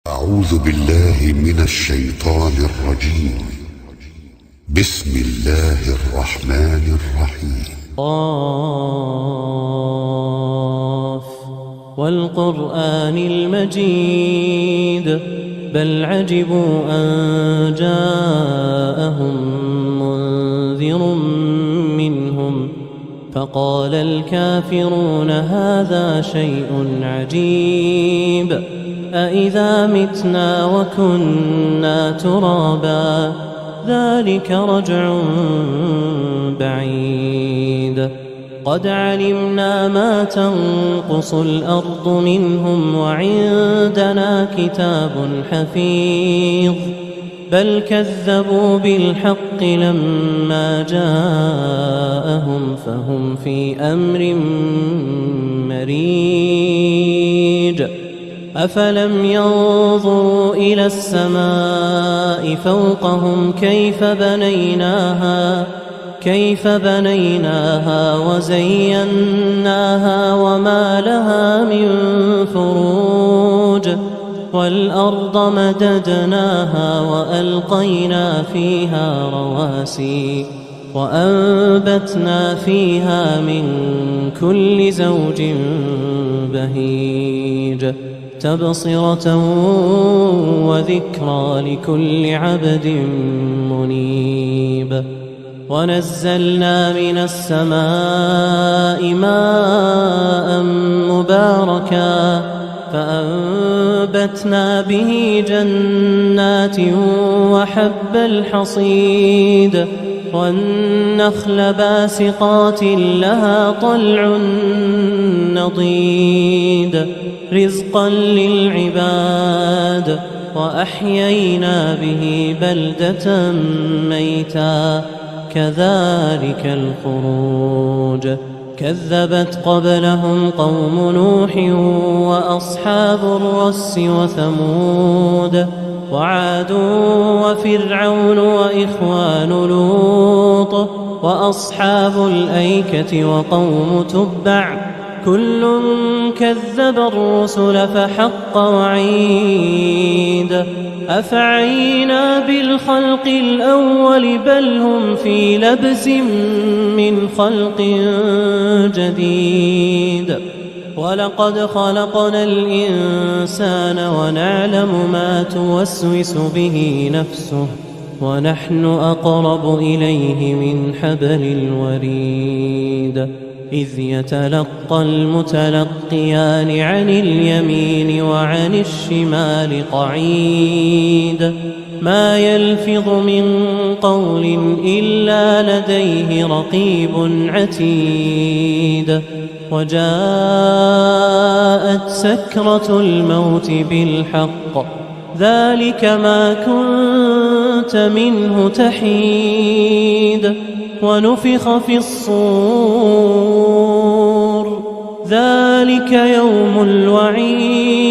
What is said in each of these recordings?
أعوذ بالله من الشيطان الرجيم. بسم الله الرحمن الرحيم. قاف والقرآن المجيد بل عجبوا أن جاءهم منذر منهم فقال الكافرون هذا شيء عجيب أإذا متنا وكنا ترابا ذلك رجع بعيد قد علمنا ما تنقص الأرض منهم وعندنا كتاب حفيظ بل كذبوا بالحق لما جاءهم فهم في أمر مريج أفلم ينظروا إلى السماء فوقهم كيف بنيناها وزيناها وما لها من فروج والأرض مددناها وألقينا فيها رواسي وأنبتنا فيها من كل زوج بهيج تبصرة وذكرى لكل عبد منيب ونزلنا من السماء ماء مباركا فأنبتنا به جنات وحب الحصيد والنخل باسقات لها طلع نضيد رزقا للعباد وأحيينا به بلدة ميتا كذلك الخروج كذبت قبلهم قوم نوح وأصحاب الرس وثمود وعاد وفرعون وإخوان لوط وأصحاب الأيكة وقوم تبع كل كذب الرسل فحق وعيد أفعينا بالخلق الأول بل هم في لبس من خلق جديد ولقد خلقنا الإنسان ونعلم ما توسوس به نفسه ونحن أقرب إليه من حبل الوريد إذ يتلقى المتلقيان عن اليمين وعن الشمال قعيد ما يلفظ من قول إلا لديه رقيب عتيد وجاءت سكرة الموت بالحق ذلك ما كنت منه تحيد ونفخ في الصور ذلك يوم الوعيد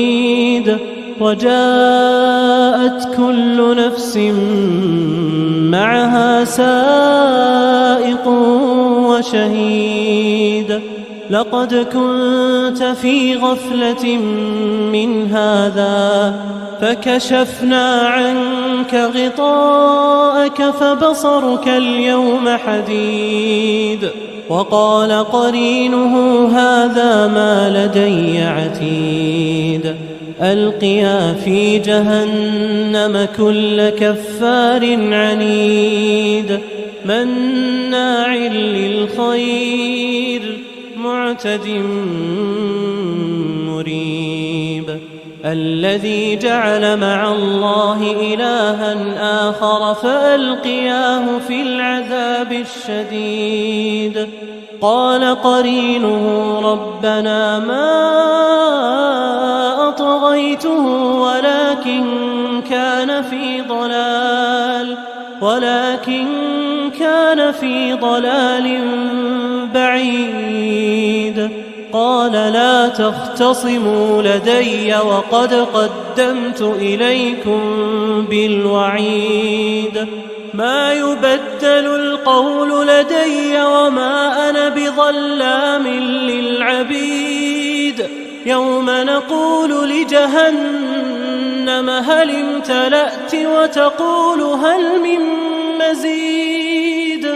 وجاءت كل نفس معها سائق وشهيد لقد كنت في غفلة من هذا فكشفنا عنك غطاءك فبصرك اليوم حديد وقال قرينه هذا ما لدي عتيد ألقيا في جهنم كل كفار عنيد مناع للخير معتد مريب الذي جعل مع الله إلها آخر فألقياه في العذاب الشديد قال قرينه ربنا ما أطغيته ولكن كان في ضلال بعيد قال لا تختصموا لدي وقد قدمت إليكم بالوعيد ما يبدل القول لدي وما أنا بظلام للعبيد يوم نقول لجهنم جهنم هل امتلأت وتقول هل من مزيد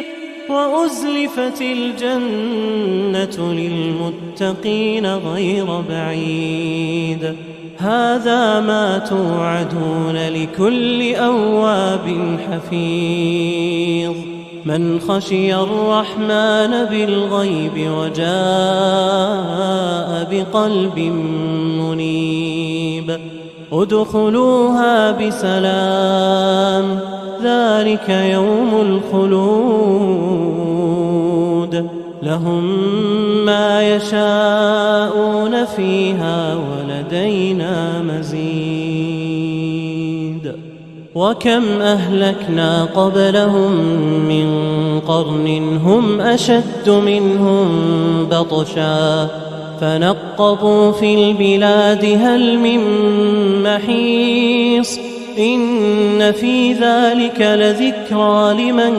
وأزلفت الجنة للمتقين غير بعيد هذا ما توعدون لكل أواب حفيظ من خشي الرحمن بالغيب وجاء بقلب منيب ادخلوها بسلام ذلك يوم الخلود لهم ما يشاءون فيها ولدينا مزيد وكم أهلكنا قبلهم من قرن هم أشد منهم بطشا فنقبوا في البلاد هل من محيص إن في ذلك لذكرى لمن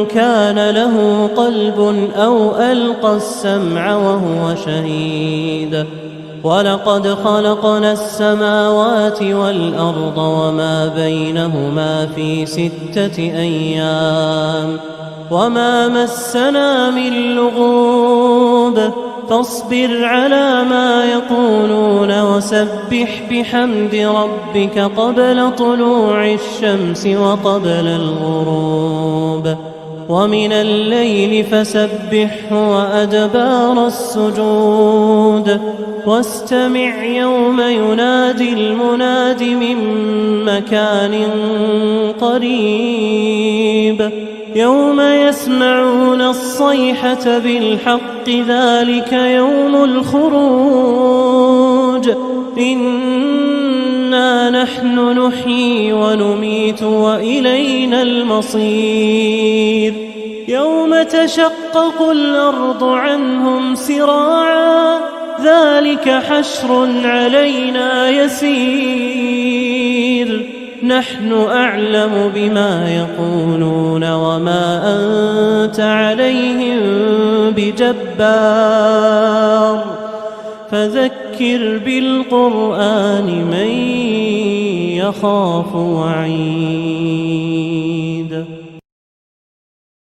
كان له قلب أو ألقى السمع وهو شهيد ولقد خلقنا السماوات والأرض وما بينهما في 6 أيام وما مسنا من لغوب فاصبر على ما يقولون وسبح بحمد ربك قبل طلوع الشمس وقبل الغروب ومن الليل فسبحه وأدبار السجود واستمع يوم ينادي المناد من مكان قريب يوم يسمعون الصيحة بالحق ذلك يوم الخروج إنا نحن نحيي ونميت وإلينا المصير يوم تشقق الأرض عنهم سراعا ذلك حشر علينا يسير نحن أعلم بما يقولون وما أنت عليهم بجبار فذكر بالقرآن من يخاف وعيد